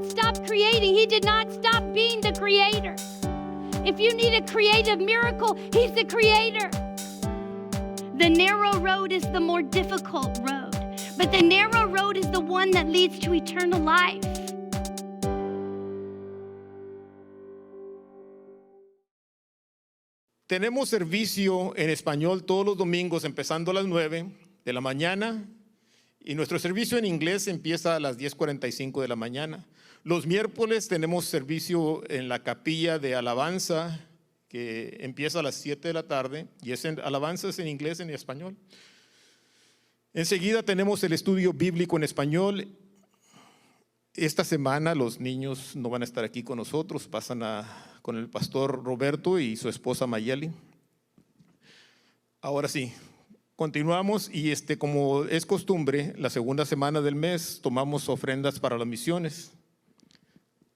not stop creating. He did not stop being the creator. If you need a creative miracle, He's the creator. The narrow road is the more difficult road, but the narrow road is the one that leads to eternal life. Tenemos servicio en español todos los domingos, empezando a las 9 de la mañana, y nuestro servicio en inglés empieza a las 10:45 de la mañana. Los miércoles tenemos servicio en la capilla de alabanza, que empieza a las 7 de la tarde, y alabanza es en inglés y en español. Enseguida tenemos el estudio bíblico en español. Esta semana los niños no van a estar aquí con nosotros, pasan con el pastor Roberto y su esposa Mayeli. Ahora sí, continuamos y como es costumbre, la segunda semana del mes tomamos ofrendas para las misiones.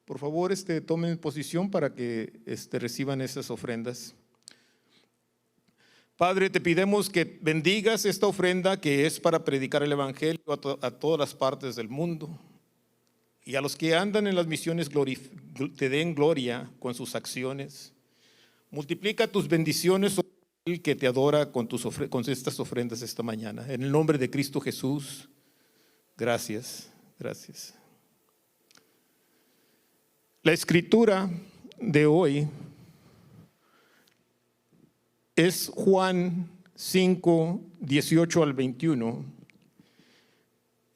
Por favor, tomen posición para que reciban esas ofrendas. Padre, te pedimos que bendigas esta ofrenda que es para predicar el evangelio a todas las partes del mundo. Y a los que andan en las misiones te den gloria con sus acciones. Multiplica tus bendiciones sobre el que te adora con estas ofrendas esta mañana. En el nombre de Cristo Jesús, gracias, gracias. La escritura de hoy es Juan 5, 18 al 21.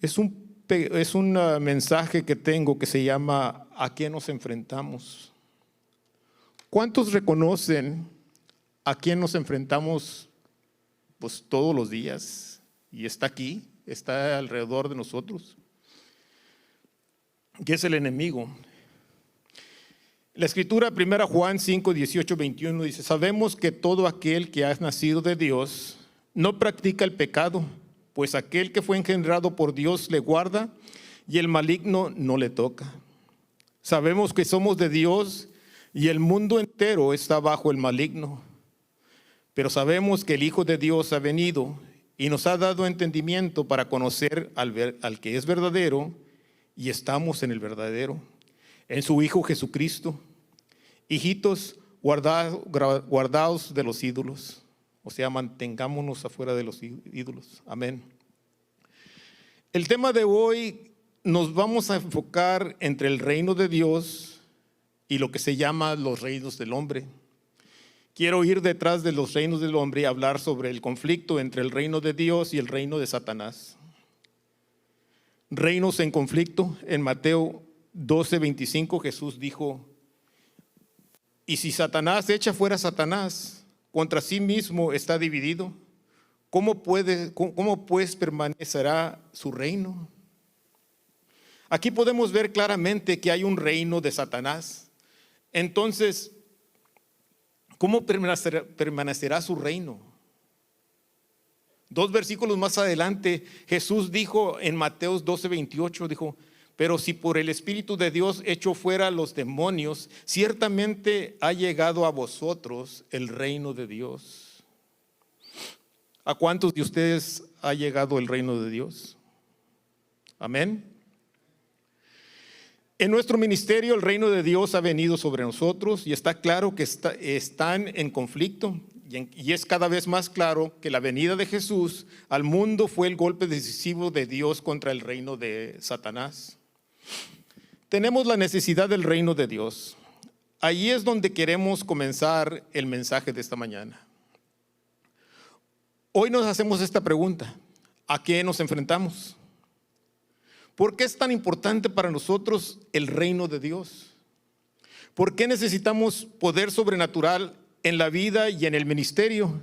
Es un mensaje que tengo que se llama ¿a qué nos enfrentamos? ¿Cuántos reconocen a quién nos enfrentamos pues todos los días? Y está aquí, está alrededor de nosotros. ¿Qué es el enemigo? La escritura 1 Juan 5, 18, 21 dice: sabemos que todo aquel que ha nacido de Dios no practica el pecado, pues aquel que fue engendrado por Dios le guarda y el maligno no le toca. Sabemos que somos de Dios y el mundo entero está bajo el maligno. Pero sabemos que el Hijo de Dios ha venido y nos ha dado entendimiento para conocer al que es verdadero, y estamos en el verdadero, en su Hijo Jesucristo. Hijitos, guardaos de los ídolos. O sea, mantengámonos afuera de los ídolos. Amén. El tema de hoy nos vamos a enfocar entre el reino de Dios y lo que se llama los reinos del hombre. Quiero ir detrás de los reinos del hombre y hablar sobre el conflicto entre el reino de Dios y el reino de Satanás. Reinos en conflicto. En Mateo 12:25 Jesús dijo: y si Satanás echa fuera a Satanás, contra sí mismo está dividido, ¿cómo pues permanecerá su reino? Aquí podemos ver claramente que hay un reino de Satanás. Entonces, ¿cómo permanecerá su reino? 2 versículos más adelante, Jesús dijo en Mateo 12:28, dijo: pero si por el Espíritu de Dios echo fuera los demonios, ciertamente ha llegado a vosotros el reino de Dios. ¿A cuántos de ustedes ha llegado el reino de Dios? Amén. En nuestro ministerio el reino de Dios ha venido sobre nosotros y está claro que están en conflicto, y es cada vez más claro que la venida de Jesús al mundo fue el golpe decisivo de Dios contra el reino de Satanás. Tenemos la necesidad del reino de Dios. Ahí es donde queremos comenzar el mensaje de esta mañana. Hoy nos hacemos esta pregunta: ¿a qué nos enfrentamos? ¿Por qué es tan importante para nosotros el reino de Dios? ¿Por qué necesitamos poder sobrenatural en la vida y en el ministerio?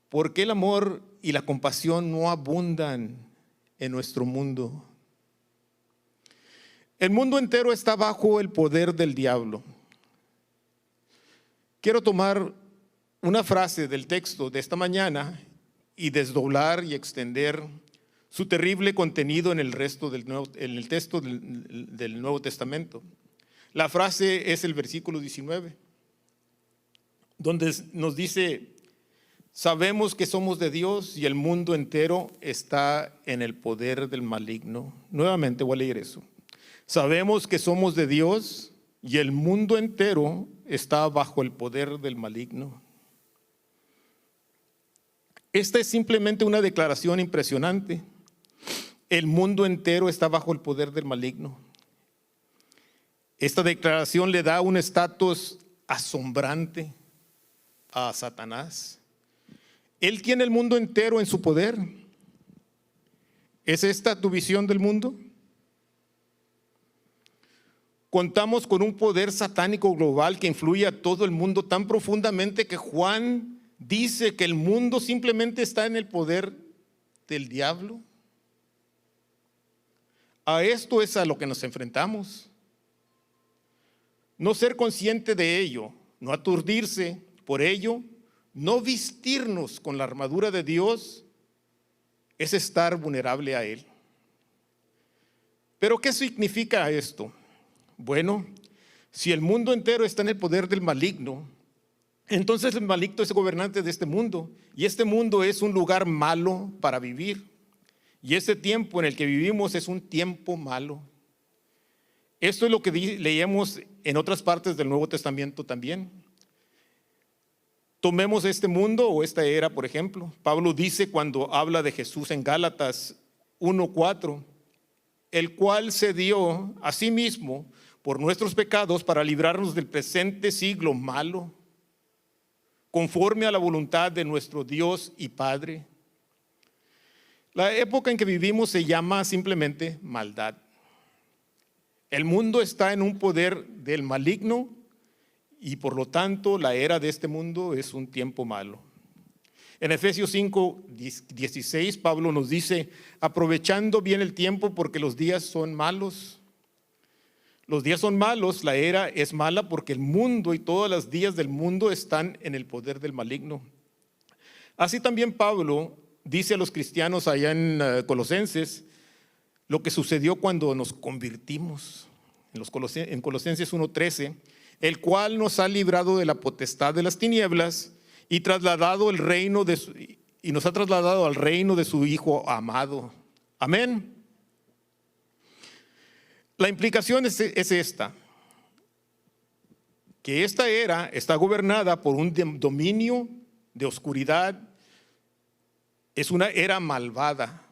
¿Por qué el amor y la compasión no abundan en nuestro mundo? El mundo entero está bajo el poder del diablo. Quiero tomar una frase del texto de esta mañana y desdoblar y extender su terrible contenido en el texto del Nuevo Testamento. La frase es el versículo 19, donde nos dice: sabemos que somos de Dios y el mundo entero está en el poder del maligno. Nuevamente voy a leer eso. Sabemos que somos de Dios y el mundo entero está bajo el poder del maligno. Esta es simplemente una declaración impresionante. El mundo entero está bajo el poder del maligno. Esta declaración le da un estatus asombrante a Satanás. Él tiene el mundo entero en su poder. ¿Es esta tu visión del mundo? Contamos con un poder satánico global que influye a todo el mundo tan profundamente que Juan dice que el mundo simplemente está en el poder del diablo. A esto es a lo que nos enfrentamos. No ser consciente de ello, no aturdirse por ello, no vestirnos con la armadura de Dios, es estar vulnerable a Él. ¿Pero qué significa esto? Bueno, si el mundo entero está en el poder del maligno, entonces el maligno es gobernante de este mundo, y este mundo es un lugar malo para vivir, y este tiempo en el que vivimos es un tiempo malo. Esto es lo que leemos en otras partes del Nuevo Testamento también. Tomemos este mundo o esta era, por ejemplo. Pablo dice cuando habla de Jesús en Gálatas 1:4, el cual se dio a sí mismo por nuestros pecados para librarnos del presente siglo malo, conforme a la voluntad de nuestro Dios y Padre. La época en que vivimos se llama simplemente maldad. El mundo está en un poder del maligno y por lo tanto la era de este mundo es un tiempo malo. En Efesios 5:16 Pablo nos dice, aprovechando bien el tiempo porque los días son malos. Los días son malos, la era es mala porque el mundo y todos los días del mundo están en el poder del maligno. Así también Pablo dice a los cristianos allá en Colosenses lo que sucedió cuando nos convertimos. En Colosenses 1:13, el cual nos ha librado de la potestad de las tinieblas y nos ha trasladado al reino de su Hijo amado. Amén. La implicación es esta, que esta era está gobernada por un dominio de oscuridad, es una era malvada,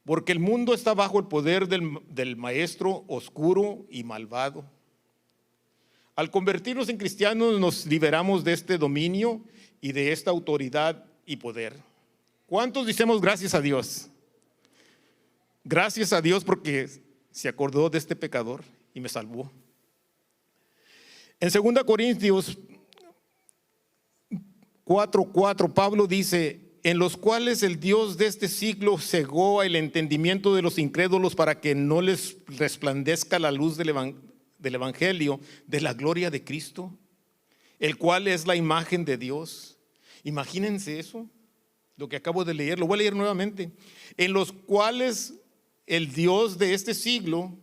porque el mundo está bajo el poder del maestro oscuro y malvado. Al convertirnos en cristianos nos liberamos de este dominio y de esta autoridad y poder. ¿Cuántos decimos gracias a Dios? Gracias a Dios porque se acordó de este pecador y me salvó. En 2 Corintios 4:4 Pablo dice, en los cuales el Dios de este siglo cegó el entendimiento de los incrédulos para que no les resplandezca la luz del Evangelio de la gloria de Cristo, el cual es la imagen de Dios. Imagínense eso, lo que acabo de leer, lo voy a leer nuevamente. En los cuales el Dios de este siglo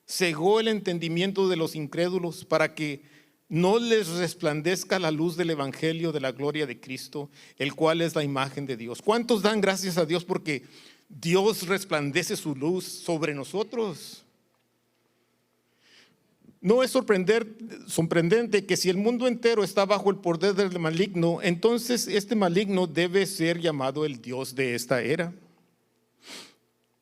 cegó el entendimiento de los incrédulos para que no les resplandezca la luz del Evangelio de la gloria de Cristo, el cual es la imagen de Dios. ¿Cuántos dan gracias a Dios porque Dios resplandece su luz sobre nosotros? No es sorprendente que si el mundo entero está bajo el poder del maligno, entonces este maligno debe ser llamado el Dios de esta era.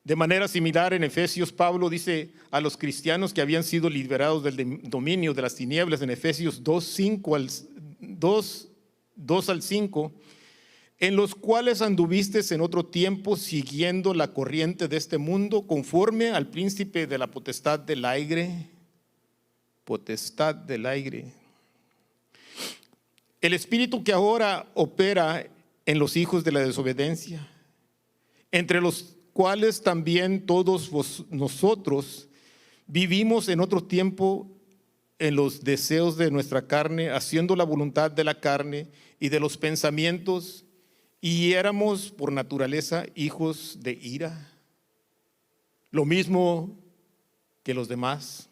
De manera similar, en Efesios, Pablo dice a los cristianos que habían sido liberados del dominio de las tinieblas, en Efesios 2 al 5, en los cuales anduviste en otro tiempo siguiendo la corriente de este mundo, conforme al príncipe de la potestad del aire. Potestad del aire. El espíritu que ahora opera en los hijos de la desobediencia, entre los cuales también todos nosotros vivimos en otro tiempo en los deseos de nuestra carne, haciendo la voluntad de la carne y de los pensamientos, y éramos por naturaleza hijos de ira, lo mismo que los demás.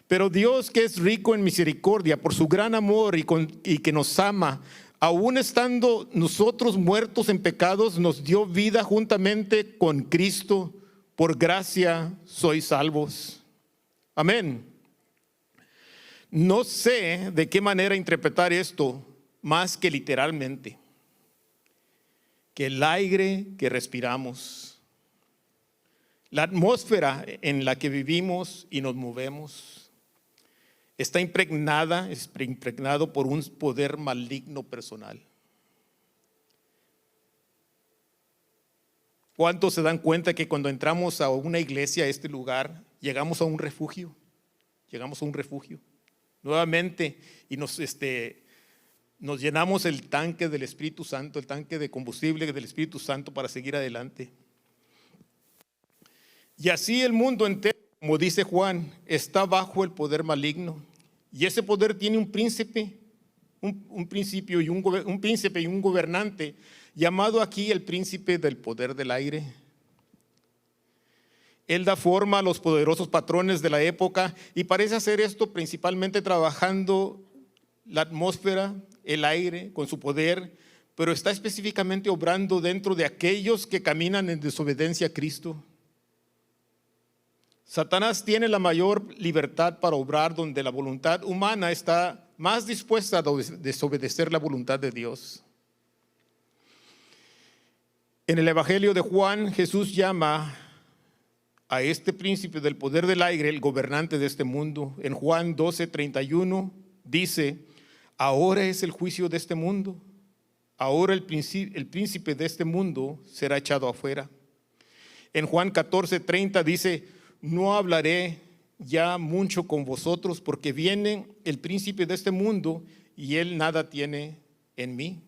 Pero Dios, que es rico en misericordia, por su gran amor y que nos ama, aún estando nosotros muertos en pecados, nos dio vida juntamente con Cristo. Por gracia sois salvos. Amén. No sé de qué manera interpretar esto más que literalmente. Que el aire que respiramos, la atmósfera en la que vivimos y nos movemos, está impregnado por un poder maligno personal. ¿Cuántos se dan cuenta que cuando entramos a una iglesia, a este lugar, llegamos a un refugio? Llegamos a un refugio nuevamente y nos llenamos el tanque del Espíritu Santo, el tanque de combustible del Espíritu Santo para seguir adelante. Y así el mundo entero, como dice Juan, está bajo el poder maligno. Y ese poder tiene un príncipe, un príncipe y un gobernante, llamado aquí el príncipe del poder del aire. Él da forma a los poderosos patrones de la época y parece hacer esto principalmente trabajando la atmósfera, el aire, con su poder, pero está específicamente obrando dentro de aquellos que caminan en desobediencia a Cristo. Satanás tiene la mayor libertad para obrar donde la voluntad humana está más dispuesta a desobedecer la voluntad de Dios. En el Evangelio de Juan, Jesús llama a este príncipe del poder del aire el gobernante de este mundo. En Juan 12:31 dice: ahora es el juicio de este mundo. Ahora el príncipe de este mundo será echado afuera. En Juan 14:30 dice: no hablaré ya mucho con vosotros, porque viene el príncipe de este mundo y él nada tiene en mí.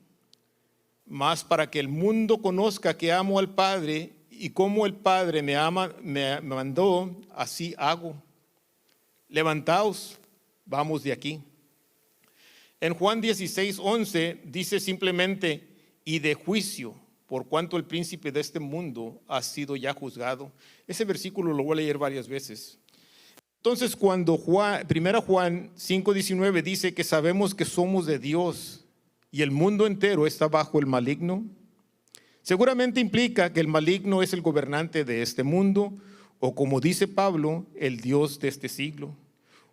Mas para que el mundo conozca que amo al Padre y como el Padre me ama, me mandó, así hago. Levantaos, vamos de aquí. En Juan 16:11 dice simplemente: y de juicio, por cuanto el príncipe de este mundo ha sido ya juzgado. Ese versículo lo voy a leer varias veces. Entonces, cuando 1 Juan 5:19 dice que sabemos que somos de Dios y el mundo entero está bajo el maligno, seguramente implica que el maligno es el gobernante de este mundo, o como dice Pablo, el Dios de este siglo,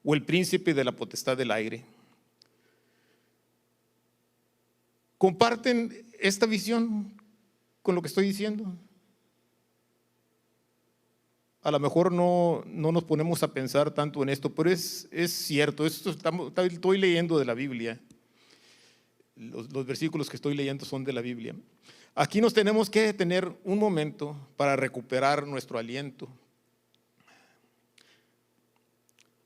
o el príncipe de la potestad del aire. ¿Comparten esta visión con lo que estoy diciendo? A lo mejor no nos ponemos a pensar tanto en esto, pero es cierto. Estoy leyendo de la Biblia. Los versículos que estoy leyendo son de la Biblia. Aquí nos tenemos que detener un momento para recuperar nuestro aliento.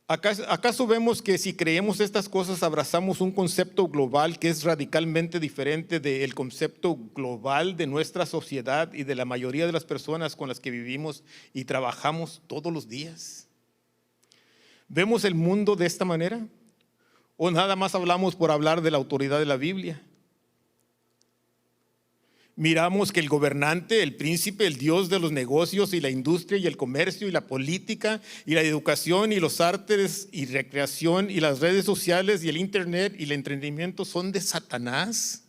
¿Acaso vemos que si creemos estas cosas abrazamos un concepto global que es radicalmente diferente del concepto global de nuestra sociedad y de la mayoría de las personas con las que vivimos y trabajamos todos los días? ¿Vemos el mundo de esta manera? ¿O nada más hablamos por hablar de la autoridad de la Biblia? Miramos que el gobernante, el príncipe, el Dios de los negocios y la industria y el comercio y la política y la educación y los artes y recreación y las redes sociales y el internet y el entretenimiento son de Satanás.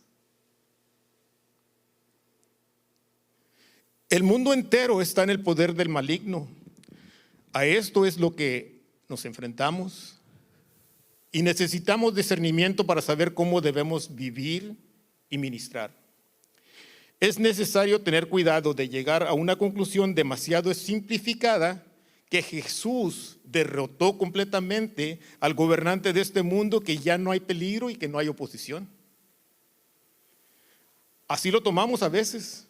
El mundo entero está en el poder del maligno. A esto es lo que nos enfrentamos y necesitamos discernimiento para saber cómo debemos vivir y ministrar. Es necesario tener cuidado de llegar a una conclusión demasiado simplificada que Jesús derrotó completamente al gobernante de este mundo, que ya no hay peligro y que no hay oposición. Así lo tomamos a veces.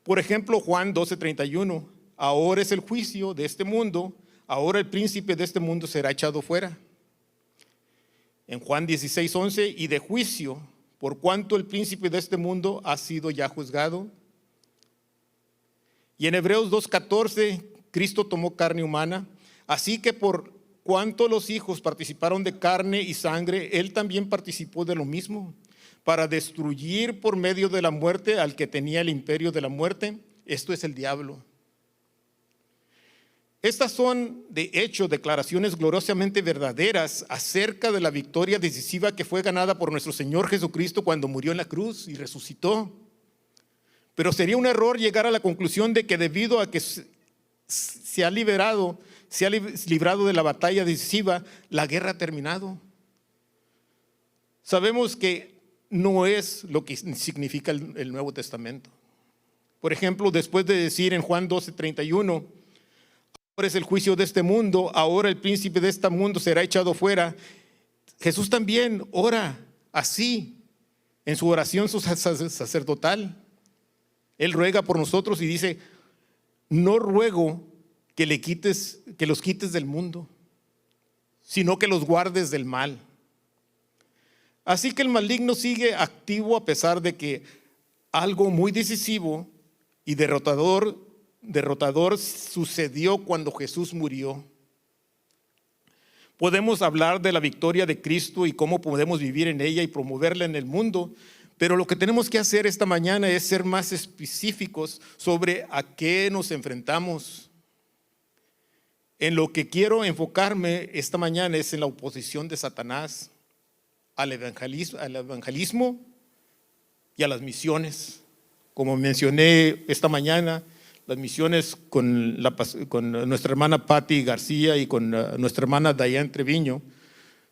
Por ejemplo, Juan 12:31, ahora es el juicio de este mundo, ahora el príncipe de este mundo será echado fuera. En Juan 16:11, y de juicio, por cuanto el príncipe de este mundo ha sido ya juzgado. Y en Hebreos 2:14, Cristo tomó carne humana, así que por cuanto los hijos participaron de carne y sangre, Él también participó de lo mismo, para destruir por medio de la muerte al que tenía el imperio de la muerte, esto es el diablo. Estas son, de hecho, declaraciones gloriosamente verdaderas acerca de la victoria decisiva que fue ganada por nuestro Señor Jesucristo cuando murió en la cruz y resucitó. Pero sería un error llegar a la conclusión de que debido a que se ha liberado, se ha librado de la batalla decisiva, la guerra ha terminado. Sabemos que no es lo que significa el Nuevo Testamento. Por ejemplo, después de decir en Juan 12:31, ahora es el juicio de este mundo, ahora el príncipe de este mundo será echado fuera. Jesús también ora así en su oración sacerdotal. Él ruega por nosotros y dice: no ruego que los quites del mundo, sino que los guardes del mal. Así que el maligno sigue activo a pesar de que algo muy decisivo y derrotador sucedió cuando Jesús murió. Podemos hablar de la victoria de Cristo y cómo podemos vivir en ella y promoverla en el mundo, pero lo que tenemos que hacer esta mañana es ser más específicos sobre a qué nos enfrentamos. En lo que quiero enfocarme esta mañana es en la oposición de Satanás al evangelismo y a las misiones. Como mencioné esta mañana, las misiones con nuestra hermana Patti García y con nuestra hermana Dayan Treviño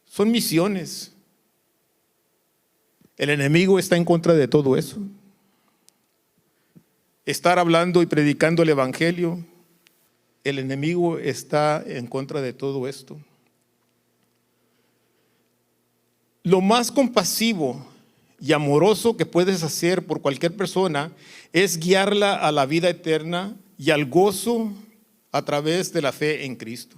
son misiones. El enemigo está en contra de todo eso. Estar hablando y predicando el evangelio, el enemigo está en contra de todo esto. Lo más compasivo y amoroso que puedes hacer por cualquier persona es guiarla a la vida eterna y al gozo a través de la fe en Cristo.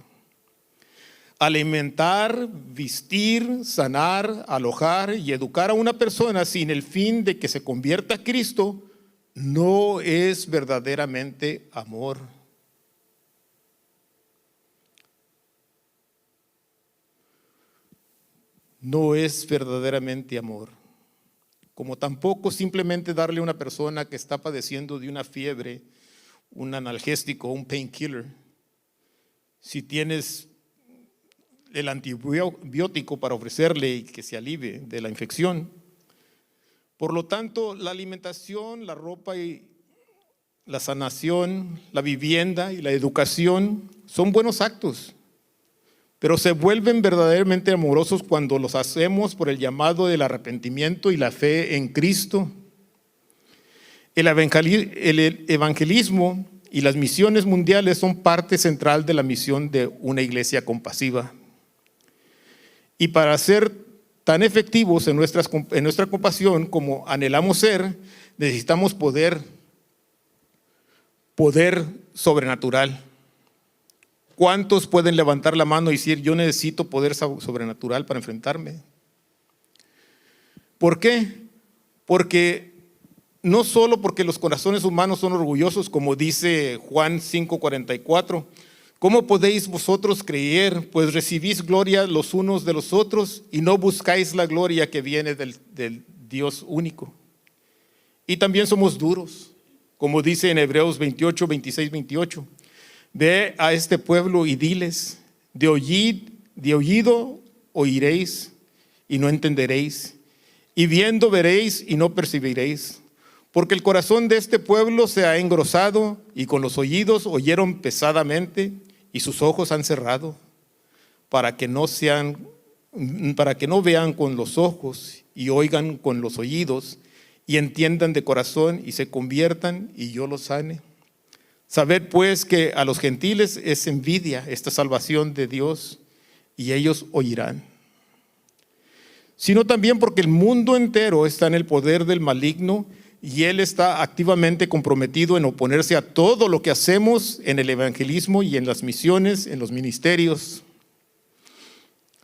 Alimentar, vestir, sanar, alojar y educar a una persona sin el fin de que se convierta a Cristo no es verdaderamente amor. No es verdaderamente amor. Como tampoco simplemente darle a una persona que está padeciendo de una fiebre un analgésico, un painkiller. Si tienes el antibiótico para ofrecerle y que se alivie de la infección. Por lo tanto, la alimentación, la ropa y la sanación, la vivienda y la educación son buenos actos, pero se vuelven verdaderamente amorosos cuando los hacemos por el llamado del arrepentimiento y la fe en Cristo. El evangelismo y las misiones mundiales son parte central de la misión de una iglesia compasiva. Y para ser tan efectivos en nuestra compasión como anhelamos ser, necesitamos poder sobrenatural. ¿Cuántos pueden levantar la mano y decir: yo necesito poder sobrenatural para enfrentarme? ¿Por qué? Porque no solo porque los corazones humanos son orgullosos, como dice Juan 5:44. ¿Cómo podéis vosotros creer? Pues recibís gloria los unos de los otros y no buscáis la gloria que viene del Dios único. Y también somos duros, como dice en Hebreos 28, 26, 28. Ve a este pueblo y diles: de oído oiréis y no entenderéis, y viendo veréis y no percibiréis. Porque el corazón de este pueblo se ha engrosado y con los oídos oyeron pesadamente y sus ojos han cerrado para que no vean con los ojos y oigan con los oídos y entiendan de corazón y se conviertan y yo los sane. Sabed pues que a los gentiles es envidia esta salvación de Dios y ellos oirán. Sino también porque el mundo entero está en el poder del maligno y él está activamente comprometido en oponerse a todo lo que hacemos en el evangelismo y en las misiones, en los ministerios.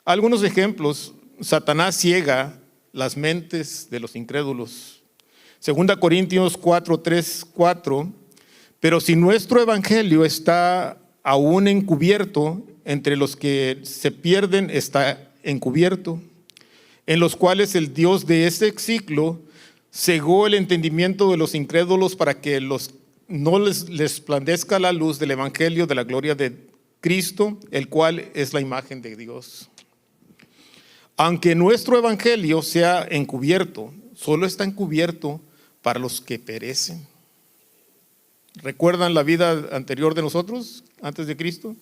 Algunos ejemplos: Satanás ciega las mentes de los incrédulos. 2 Corintios 4, 3, 4. Pero si nuestro evangelio está aún encubierto, entre los que se pierden está encubierto, en los cuales el Dios de este siglo cegó el entendimiento de los incrédulos para que no les resplandezca la luz del evangelio de la gloria de Cristo, el cual es la imagen de Dios. Aunque nuestro evangelio sea encubierto, solo está encubierto para los que perecen. ¿Recuerdan la vida anterior de nosotros, antes de Cristo?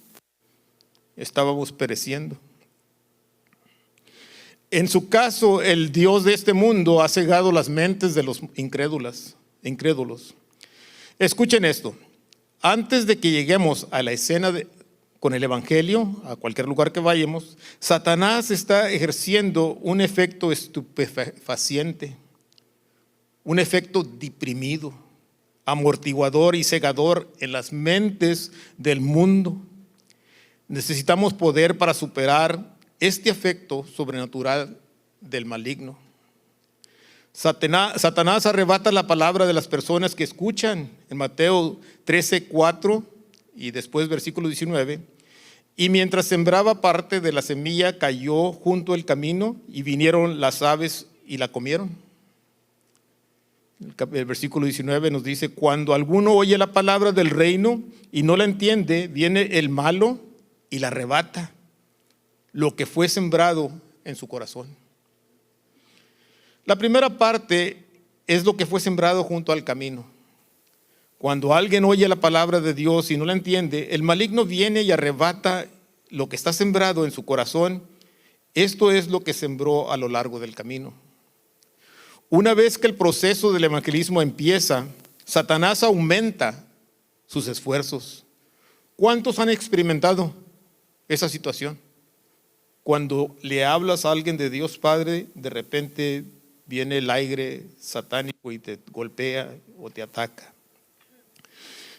estábamos pereciendo. En su caso, el Dios de este mundo ha cegado las mentes de los incrédulos. Escuchen esto. Antes de que lleguemos a la escena con el Evangelio, a cualquier lugar que vayamos, Satanás está ejerciendo un efecto estupefaciente, un efecto deprimido, amortiguador y cegador en las mentes del mundo. Necesitamos poder para superar este efecto sobrenatural del maligno. Satanás arrebata la palabra de las personas que escuchan en Mateo 13:4 y después versículo 19. Y mientras sembraba parte de la semilla, cayó junto al camino y vinieron las aves y la comieron. El versículo 19 nos dice: cuando alguno oye la palabra del reino y no la entiende, viene el malo y la arrebata lo que fue sembrado en su corazón. La primera parte es lo que fue sembrado junto al camino. Cuando alguien oye la palabra de Dios y no la entiende, el maligno viene y arrebata lo que está sembrado en su corazón. Esto es lo que sembró a lo largo del camino. Una vez que el proceso del evangelismo empieza, Satanás aumenta sus esfuerzos. ¿Cuántos han experimentado esa situación? Cuando le hablas a alguien de Dios Padre, de repente viene el aire satánico y te golpea o te ataca.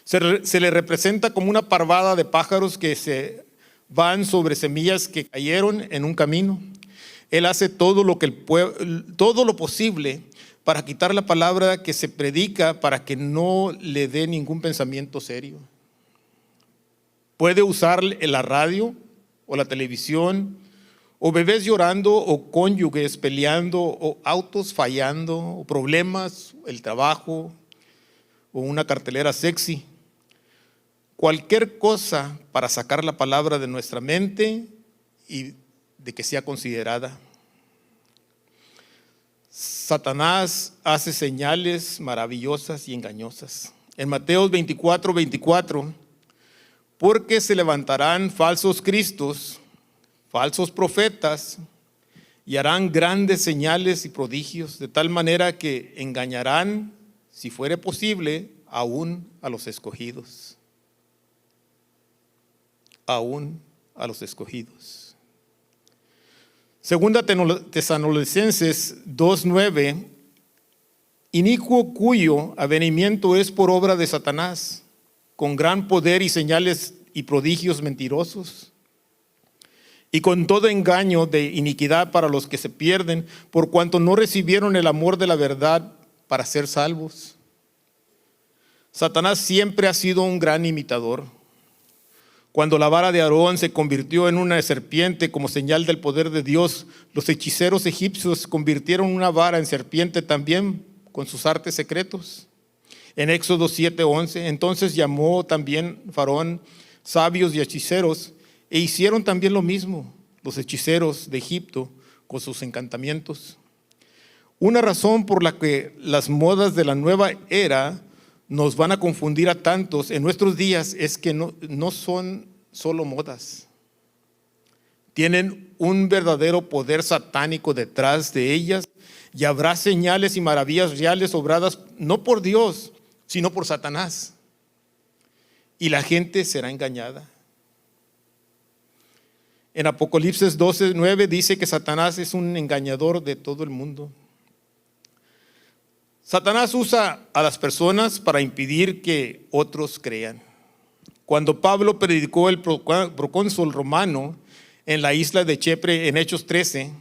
Se le representa como una parvada de pájaros que se van sobre semillas que cayeron en un camino. Él hace todo lo posible para quitar la palabra que se predica, para que no le dé ningún pensamiento serio. Puede usar la radio o la televisión, o bebés llorando, o cónyuges peleando, o autos fallando, o problemas, el trabajo, o una cartelera sexy. Cualquier cosa para sacar la palabra de nuestra mente y de que sea considerada. Satanás hace señales maravillosas y engañosas. En Mateo 24:24, porque se levantarán falsos cristos, falsos profetas, y harán grandes señales y prodigios, de tal manera que engañarán, si fuere posible, aún a los escogidos. Aún a los escogidos. Segunda Tesalonicenses 2:9, inicuo cuyo avenimiento es por obra de Satanás, con gran poder y señales y prodigios mentirosos, y con todo engaño de iniquidad para los que se pierden, por cuanto no recibieron el amor de la verdad para ser salvos. Satanás siempre ha sido un gran imitador. Cuando la vara de Aarón se convirtió en una serpiente como señal del poder de Dios, los hechiceros egipcios convirtieron una vara en serpiente también con sus artes secretos. En Éxodo 7:11, entonces llamó también Faraón sabios y hechiceros, e hicieron también lo mismo los hechiceros de Egipto con sus encantamientos. Una razón por la que las modas de la nueva era nos van a confundir a tantos en nuestros días es que no son solo modas. Tienen un verdadero poder satánico detrás de ellas, y habrá señales y maravillas reales obradas no por Dios, sino por Satanás. Y la gente será engañada. En Apocalipsis 12:9 dice que Satanás es un engañador de todo el mundo. Satanás usa a las personas para impedir que otros crean. Cuando Pablo predicó el procónsul romano en la isla de Chipre en Hechos 13,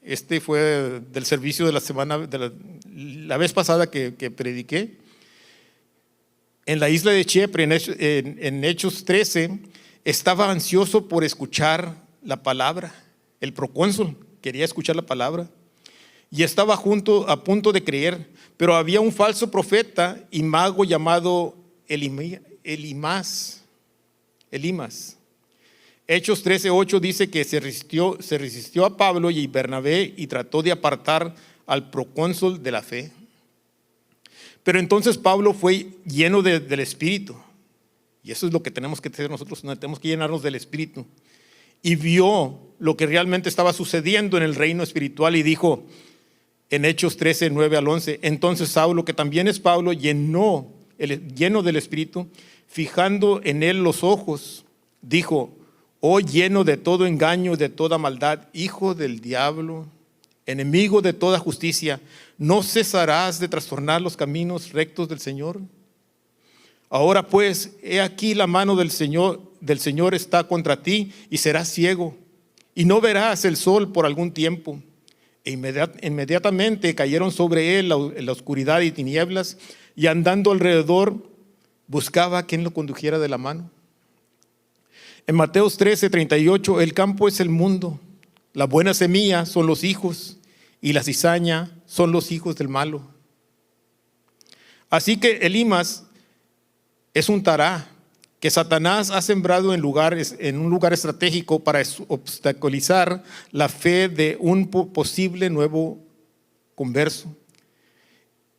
este fue del servicio de la semana, de la vez pasada que prediqué, en la isla de Chipre en Hechos 13, estaba ansioso por escuchar la palabra. El procónsul quería escuchar la palabra y estaba a punto de creer, pero había un falso profeta y mago llamado Elimas. Hechos 13:8 dice que se resistió a Pablo y Bernabé y trató de apartar al procónsul de la fe. Pero entonces Pablo fue lleno del Espíritu. Y eso es lo que tenemos que hacer nosotros, tenemos que llenarnos del Espíritu. y vio lo que realmente estaba sucediendo en el reino espiritual y dijo en Hechos 13, 9 al 11, entonces Saulo, que también es Pablo, lleno del Espíritu, fijando en él los ojos, dijo, oh lleno de todo engaño, de toda maldad, hijo del diablo, enemigo de toda justicia, ¿no cesarás de trastornar los caminos rectos del Señor? Ahora pues, he aquí la mano del Señor está contra ti y serás ciego y no verás el sol por algún tiempo. E inmediatamente cayeron sobre él la oscuridad y tinieblas, y andando alrededor buscaba a quien lo condujera de la mano. En Mateos 13, 38, el campo es el mundo, la buena semilla son los hijos, y la cizaña son los hijos del malo. Así que Elimas es un tará que Satanás ha sembrado en un lugar estratégico para obstaculizar la fe de un posible nuevo converso.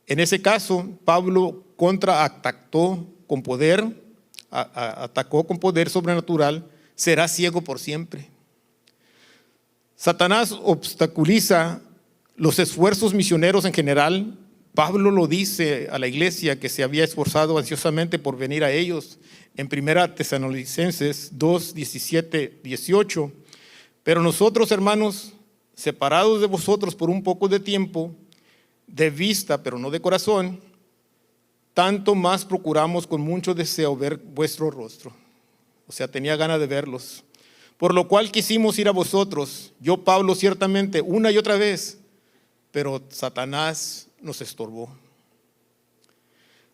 En ese caso, Pablo atacó con poder sobrenatural, será ciego por siempre. Satanás obstaculiza los esfuerzos misioneros en general. Pablo lo dice a la iglesia que se había esforzado ansiosamente por venir a ellos en 1 Tesalonicenses 2, 17, 18. Pero nosotros, hermanos, separados de vosotros por un poco de tiempo, de vista, pero no de corazón, tanto más procuramos con mucho deseo ver vuestro rostro. O sea, tenía ganas de verlos. Por lo cual quisimos ir a vosotros, yo Pablo ciertamente, una y otra vez, pero Satanás nos estorbó.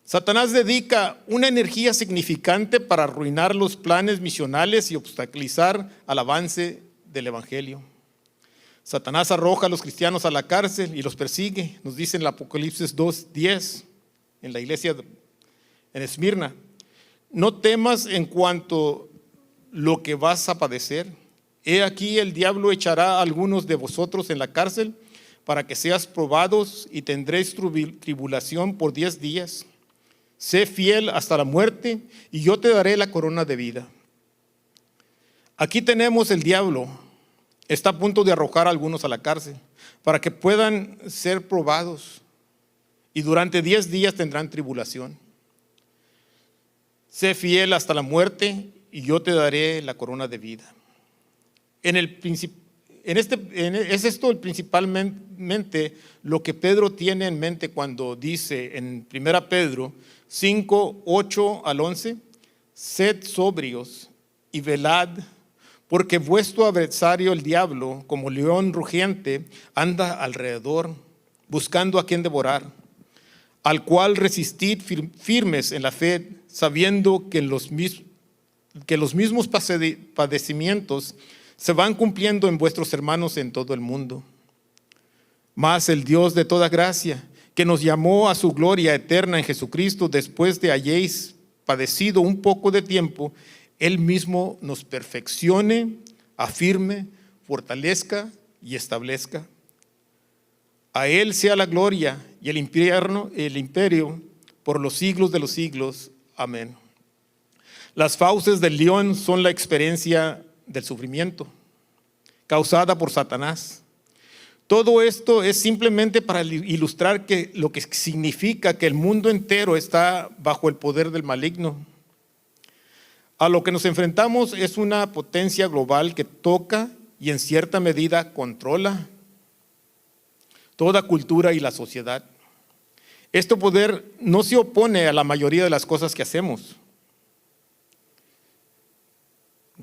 Satanás dedica una energía significante para arruinar los planes misionales y obstaculizar al avance del evangelio. Satanás arroja a los cristianos a la cárcel y los persigue, nos dice en el Apocalipsis 2:10, en la iglesia en Esmirna. No temas en cuanto lo que vas a padecer. He aquí el diablo echará a algunos de vosotros en la cárcel para que seas probados y tendréis tribulación por 10 días. Sé fiel hasta la muerte y yo te daré la corona de vida. Aquí tenemos el diablo. Está a punto de arrojar a algunos a la cárcel para que puedan ser probados y durante 10 días tendrán tribulación. Sé fiel hasta la muerte y yo te daré la corona de vida. Es esto principalmente lo que Pedro tiene en mente cuando dice en 1 Pedro 5, 8 al 11, sed sobrios y velad, porque vuestro adversario el diablo, como león rugiente, anda alrededor, buscando a quien devorar, al cual resistid firmes en la fe, sabiendo que los mismos padecimientos se van cumpliendo en vuestros hermanos en todo el mundo. Mas el Dios de toda gracia, que nos llamó a su gloria eterna en Jesucristo, después de hayáis padecido un poco de tiempo, Él mismo nos perfeccione, afirme, fortalezca y establezca. A Él sea la gloria y el imperio por los siglos de los siglos. Amén. Las fauces del león son la experiencia del sufrimiento causada por Satanás. Todo esto es simplemente para ilustrar lo que significa que el mundo entero está bajo el poder del maligno. A lo que nos enfrentamos es una potencia global que toca y en cierta medida controla toda cultura y la sociedad. Este poder no se opone a la mayoría de las cosas que hacemos,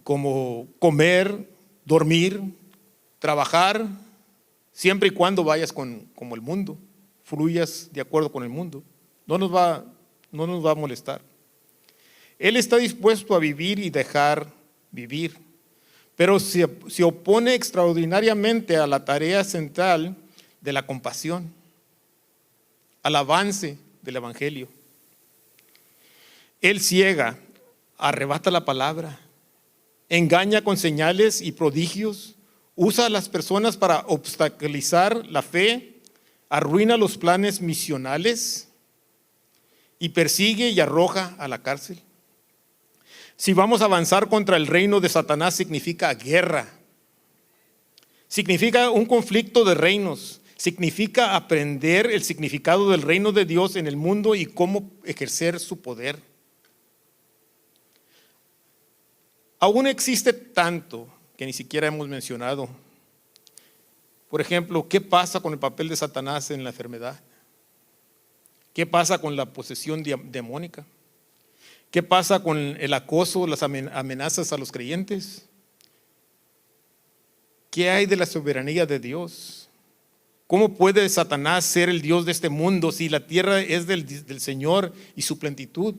como comer, dormir, trabajar, siempre y cuando vayas como el mundo, fluyas de acuerdo con el mundo. No nos va a molestar. Él está dispuesto a vivir y dejar vivir, pero se opone extraordinariamente a la tarea central de la compasión, al avance del evangelio. Él ciega, arrebata la palabra, engaña con señales y prodigios, usa a las personas para obstaculizar la fe, arruina los planes misionales y persigue y arroja a la cárcel. Si vamos a avanzar contra el reino de Satanás, significa guerra. Significa un conflicto de reinos. Significa aprender el significado del reino de Dios en el mundo y cómo ejercer su poder. Aún existe tanto que ni siquiera hemos mencionado. Por ejemplo, ¿qué pasa con el papel de Satanás en la enfermedad? ¿Qué pasa con la posesión demónica? ¿Qué pasa con el acoso, las amenazas a los creyentes? ¿Qué hay de la soberanía de Dios? ¿Cómo puede Satanás ser el Dios de este mundo si la tierra es del Señor y su plenitud?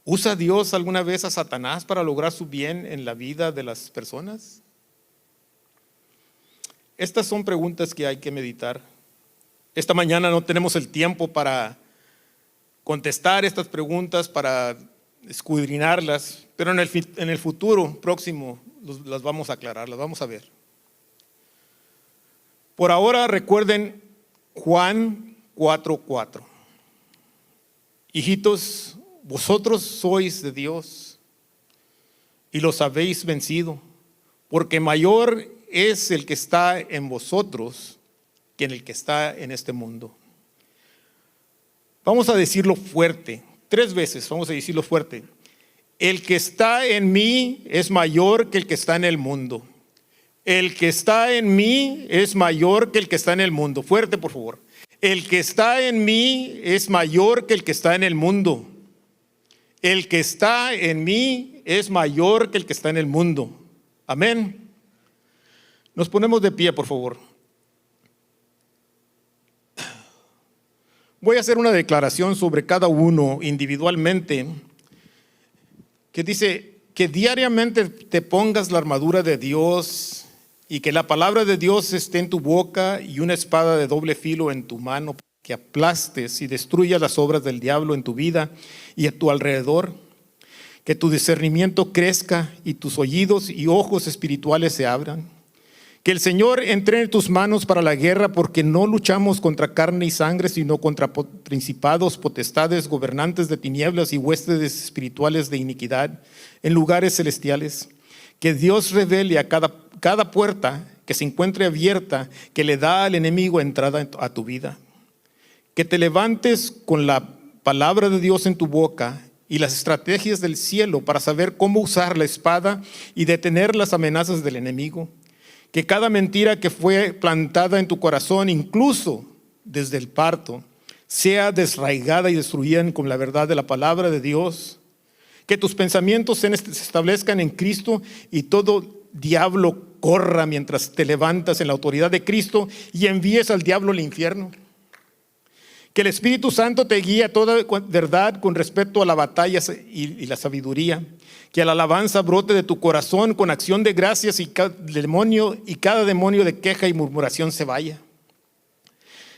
¿Usa Dios alguna vez a Satanás para lograr su bien en la vida de las personas? Estas son preguntas que hay que meditar. Esta mañana no tenemos el tiempo para contestar estas preguntas, para escudriñarlas, pero en el futuro próximo las vamos a aclarar, las vamos a ver. Por ahora recuerden Juan 4:4. Hijitos, vosotros sois de Dios y los habéis vencido, porque mayor es el que está en vosotros que en el que está en este mundo. Vamos a decirlo fuerte, 3 veces vamos a decirlo fuerte. El que está en mí es mayor que el que está en el mundo. El que está en mí es mayor que el que está en el mundo. Fuerte, por favor. El que está en mí es mayor que el que está en el mundo. El que está en mí es mayor que el que está en el mundo. Amén. Nos ponemos de pie, por favor. Voy a hacer una declaración sobre cada uno individualmente, que dice que diariamente te pongas la armadura de Dios y que la palabra de Dios esté en tu boca y una espada de doble filo en tu mano, que aplastes y destruyas las obras del diablo en tu vida y a tu alrededor, que tu discernimiento crezca y tus oídos y ojos espirituales se abran. Que el Señor entrene tus manos para la guerra, porque no luchamos contra carne y sangre, sino contra principados, potestades, gobernantes de tinieblas y huestes espirituales de iniquidad en lugares celestiales. Que Dios revele a cada puerta que se encuentre abierta, que le da al enemigo entrada a tu vida. Que te levantes con la palabra de Dios en tu boca y las estrategias del cielo para saber cómo usar la espada y detener las amenazas del enemigo. Que cada mentira que fue plantada en tu corazón, incluso desde el parto, sea desarraigada y destruida con la verdad de la palabra de Dios. Que tus pensamientos se establezcan en Cristo y todo diablo corra mientras te levantas en la autoridad de Cristo y envíes al diablo al infierno. Que el Espíritu Santo te guíe a toda verdad con respecto a la batalla y la sabiduría. Que la alabanza brote de tu corazón con acción de gracias y cada demonio de queja y murmuración se vaya.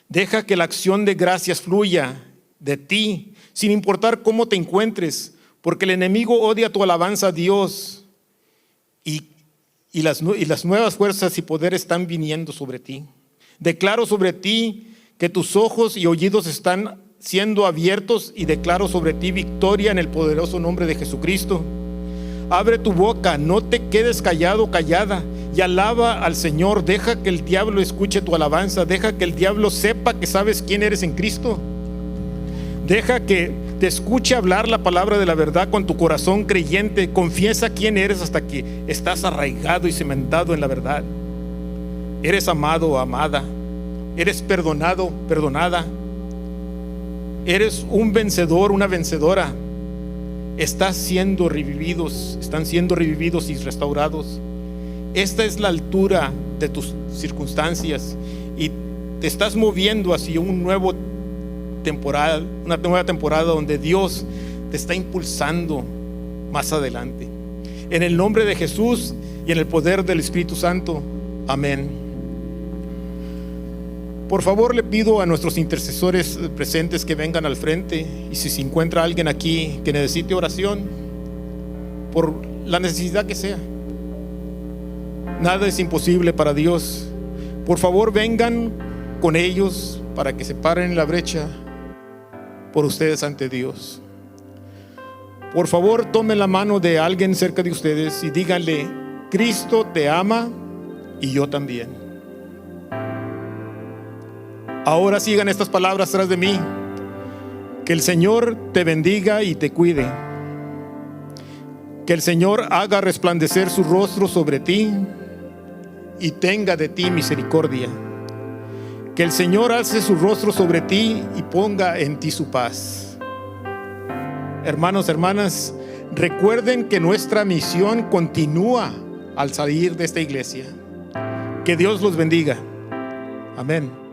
Deja que la acción de gracias fluya de ti, sin importar cómo te encuentres, porque el enemigo odia tu alabanza a Dios y las nuevas fuerzas y poderes están viniendo sobre ti. Declaro sobre ti que tus ojos y oídos están siendo abiertos y declaro sobre ti victoria en el poderoso nombre de Jesucristo. Abre tu boca, no te quedes callado, callada, y alaba al Señor. Deja que el diablo escuche tu alabanza. Deja que el diablo sepa que sabes quién eres en Cristo. Deja que te escuche hablar la palabra de la verdad con tu corazón creyente. Confiesa quién eres hasta que estás arraigado y cimentado en la verdad. Eres amado o amada. Eres perdonado, perdonada. Eres un vencedor, una vencedora. Están siendo revividos y restaurados. Esta es la altura de tus circunstancias y te estás moviendo hacia una nueva temporada donde Dios te está impulsando más adelante. En el nombre de Jesús y en el poder del Espíritu Santo. Amén. Por favor, le pido a nuestros intercesores presentes que vengan al frente, y si se encuentra alguien aquí que necesite oración por la necesidad que sea, nada es imposible para Dios. Por favor, vengan con ellos para que se paren en la brecha por ustedes ante Dios. Por favor, tomen la mano de alguien cerca de ustedes y díganle: Cristo te ama y yo también. Ahora sigan estas palabras tras de mí. Que el Señor te bendiga y te cuide. Que el Señor haga resplandecer su rostro sobre ti y tenga de ti misericordia. Que el Señor alce su rostro sobre ti y ponga en ti su paz. Hermanos, hermanas, recuerden que nuestra misión continúa al salir de esta iglesia. Que Dios los bendiga. Amén.